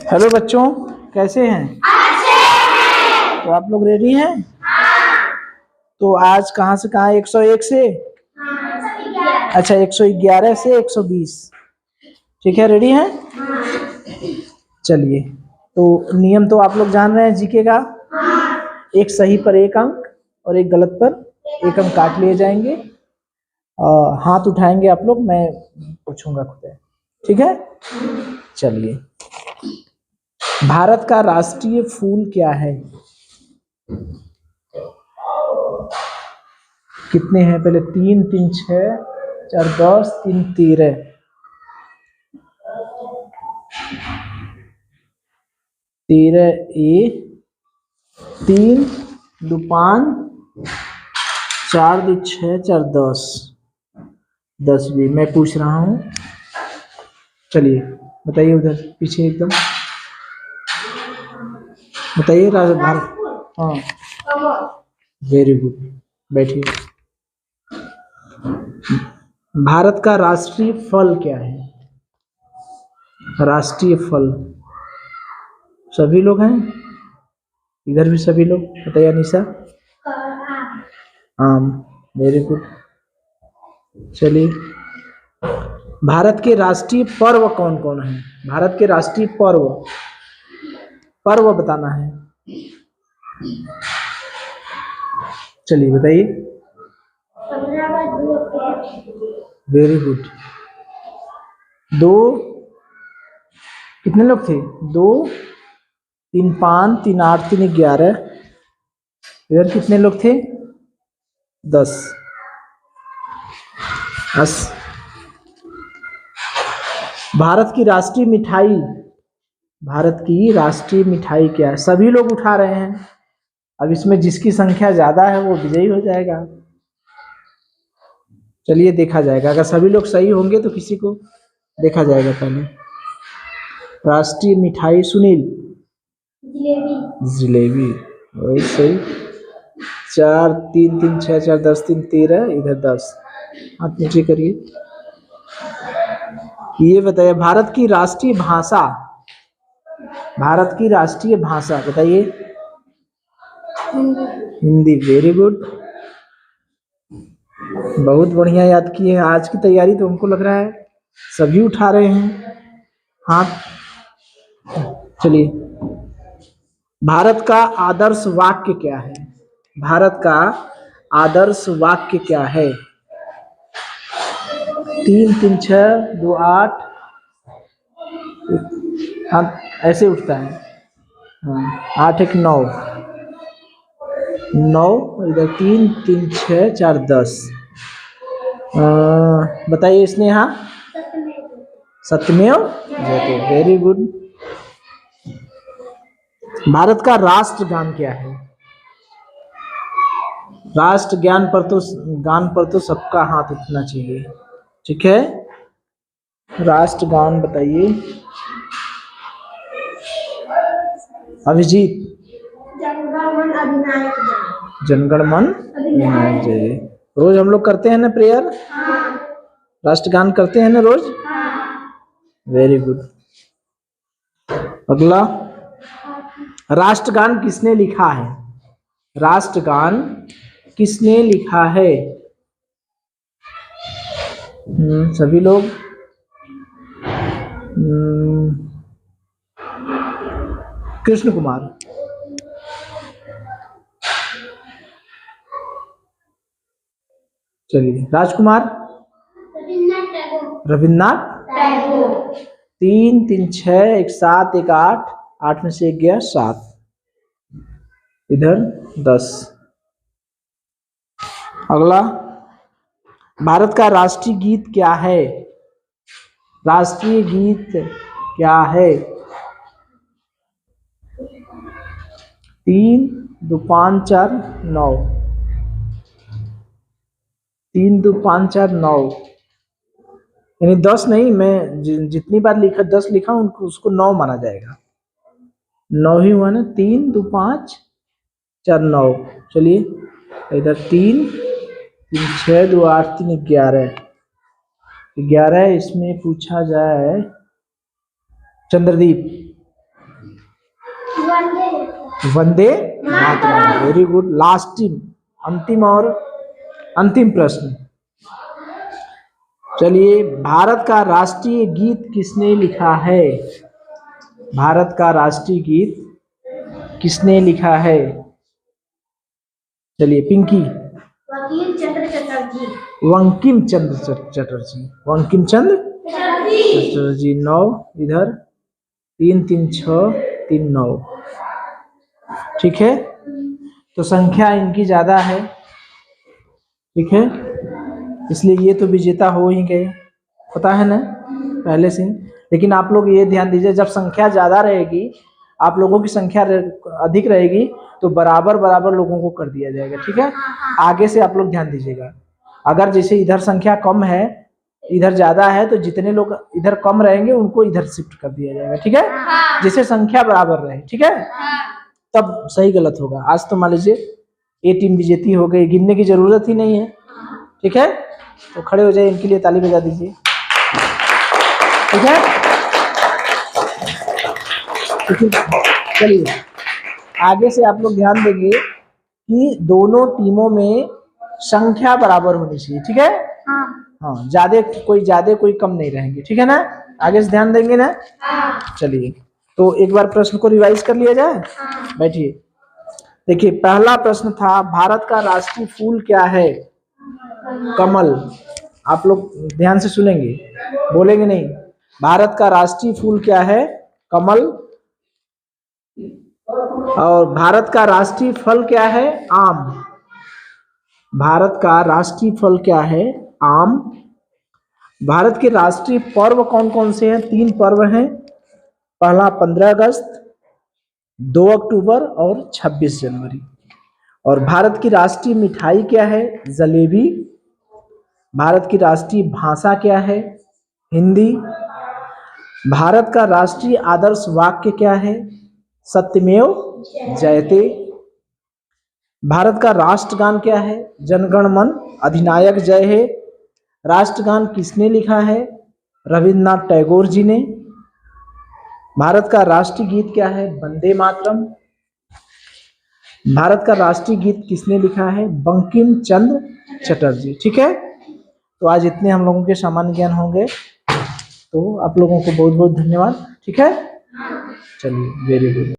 Hello बच्चों, कैसे हैं? अच्छे हैं। तो आप लोग रेडी हैं? हाँ। तो आज कहाँ से कहाँ 101 से? हाँ। अच्छा, 111 से 120। ठीक है, रेडी हैं? हाँ। चलिए, तो नियम तो आप लोग जान रहे हैं जीके का। हाँ। एक सही पर 1 अंक और एक गलत पर 1 अंक काट लिए जाएंगे। हाथ उठाएंगे आप लोग, मैं पूछूंगा खुद। ठीक है, चलिए। भारत का राष्ट्रीय फूल क्या है? कितने हैं? पहले 3 3 6 4 10 3 13। 13 ए 3 2 5 4 2 6 4 10 10 भी मैं पूछ रहा हूँ। चलिए बताइए, उधर पीछे एकदम बताइए। भारत, हाँ, वेरी गुड, बैठिए। भारत का राष्ट्रीय फल क्या है? राष्ट्रीय फल, सभी लोग हैं इधर भी, सभी लोग बताइए। अनीसा? आम, वेरी गुड। चलिए, भारत के राष्ट्रीय पर्व कौन कौन है? भारत के राष्ट्रीय पर्व, पर्व बताना है। चलिए बताइए। Very good. दो, कितने लोग थे? 2 3 5 3 8 3 11। इधर कितने लोग थे? 10 10। भारत की राष्ट्रीय मिठाई, भारत की राष्ट्रीय मिठाई क्या है? सभी लोग उठा रहे हैं। अब इसमें जिसकी संख्या ज्यादा है वो विजयी हो जाएगा। चलिए देखा जाएगा, अगर सभी लोग सही होंगे तो किसी को देखा जाएगा। पहले राष्ट्रीय मिठाई, सुनील? जिलेबी, वही सही। 4 3 3 6 4 10 3 13, इधर 10। हाथ नीचे करिए। ये बताइए, भारत की राष्ट्रीय भाषा, भारत की राष्ट्रीय भाषा बताइए। हिंदी, वेरी गुड, बहुत बढ़िया याद किए हैं। आज की तैयारी तो हमको लग रहा है सभी उठा रहे हैं हाथ। चलिए, भारत का आदर्श वाक्य क्या है? भारत का आदर्श वाक्य क्या है? 3 3 6 2 8। हाँ, ऐसे उठता है। हाँ, 8 1 9 9, इधर 3 3 6 4 10। बताइए स्नेहा? सत्यमेव जयते, वेरी गुड। भारत का राष्ट्रगान क्या है? राष्ट्रगान पर तो, गान पर तो सबका हाथ उठना चाहिए। ठीक है, राष्ट्रगान बताइए। अभिजीत? जनगण मन अधिनायक जय। रोज हम लोग करते हैं ना प्रेयर? हाँ। राष्ट्रगान करते हैं ना रोज? हाँ। Very good. अगला, राष्ट्रगान किसने लिखा है? राष्ट्रगान किसने लिखा है? सभी लोग। कृष्ण कुमार? चलिए, राजकुमार? रविन्द्रनाथ टैगोर। 3 3 6 1 7 1 8, 8 में से 1 गया 7, इधर 10। अगला, भारत का राष्ट्रीय गीत क्या है? राष्ट्रीय गीत क्या है? 3 2 5 4 9, 3 2 5 4 9, यानी 10 नहीं, मैं जितनी बार लिखा 10 लिखा उनको उसको 9 माना जाएगा। 9 ही हुआ ना। 3 2 5 4 9। चलिए, इधर 3 3 6 2 8 3 11 11। इसमें पूछा जाए Chandradeep? Vande Mataram. Very good. Last अंतिम और अंतिम प्रश्न। चलिए, भारत का राष्ट्रीय गीत किसने लिखा है? भारत का राष्ट्रीय गीत किसने लिखा है? चलिए पिंकी। बंकिम चंद्र चटर्जी। बंकिम चंद्र चटर्जी। बंकिम चंद्र चटर्जी। 9 इधर, 3 3 6 3 9। ठीक है, तो संख्या इनकी ज्यादा है। ठीक है, इसलिए ये तो विजेता हो ही गए, पता है ना पहले से। लेकिन आप लोग ये ध्यान दीजिए, जब संख्या ज्यादा रहेगी, आप लोगों की संख्या अधिक रहेगी, तो बराबर बराबर लोगों को कर दिया जाएगा। ठीक है, आगे से आप लोग ध्यान दीजिएगा। अगर जैसे इधर संख्या कम है, इधर ज्यादा है, तो जितने लोग इधर कम रहेंगे उनको इधर शिफ्ट कर दिया जाएगा। ठीक है, जिससे संख्या बराबर रहे। ठीक है, तब सही गलत होगा। आज तो मान लीजिए ये टीम विजेती हो गई, गिनने की जरूरत ही नहीं है। ठीक है, तो खड़े हो जाए, इनके लिए ताली बजा दीजिए। ठीक है, चलिए आगे से आप लोग ध्यान देंगे कि दोनों टीमों में संख्या बराबर होनी चाहिए। ठीक है, हाँ, ज्यादा कोई कम नहीं रहेंगे। ठीक है ना, आगे से ध्यान देंगे ना। चलिए, तो एक बार प्रश्न को रिवाइज कर लिया जाए। बैठिए। देखिए, पहला प्रश्न था, भारत का राष्ट्रीय फूल क्या है? कमल। आप लोग ध्यान से सुनेंगे, बोलेंगे नहीं। भारत का राष्ट्रीय फूल क्या है? कमल। और भारत का राष्ट्रीय फल क्या है? आम। भारत का राष्ट्रीय फल क्या है? आम। भारत के राष्ट्रीय पर्व कौन कौन से हैं? 3 पर्व हैं। पहला 15 अगस्त, 2 अक्टूबर और 26 जनवरी। और भारत की राष्ट्रीय मिठाई क्या है? जलेबी। भारत की राष्ट्रीय भाषा क्या है? हिंदी। भारत का राष्ट्रीय आदर्श वाक्य क्या है? सत्यमेव जयते। भारत का राष्ट्रगान क्या है? जनगण मन अधिनायक जय हे। राष्ट्रगान किसने लिखा है? रविन्द्रनाथ टैगोर जी ने। भारत का राष्ट्रीय गीत क्या है? वंदे मातरम। भारत का राष्ट्रीय गीत किसने लिखा है? बंकिम चंद्र चटर्जी। ठीक है, तो आज इतने हम लोगों के सामान्य ज्ञान होंगे, तो आप लोगों को बहुत बहुत धन्यवाद। ठीक है, चलिए, वेरी गुड।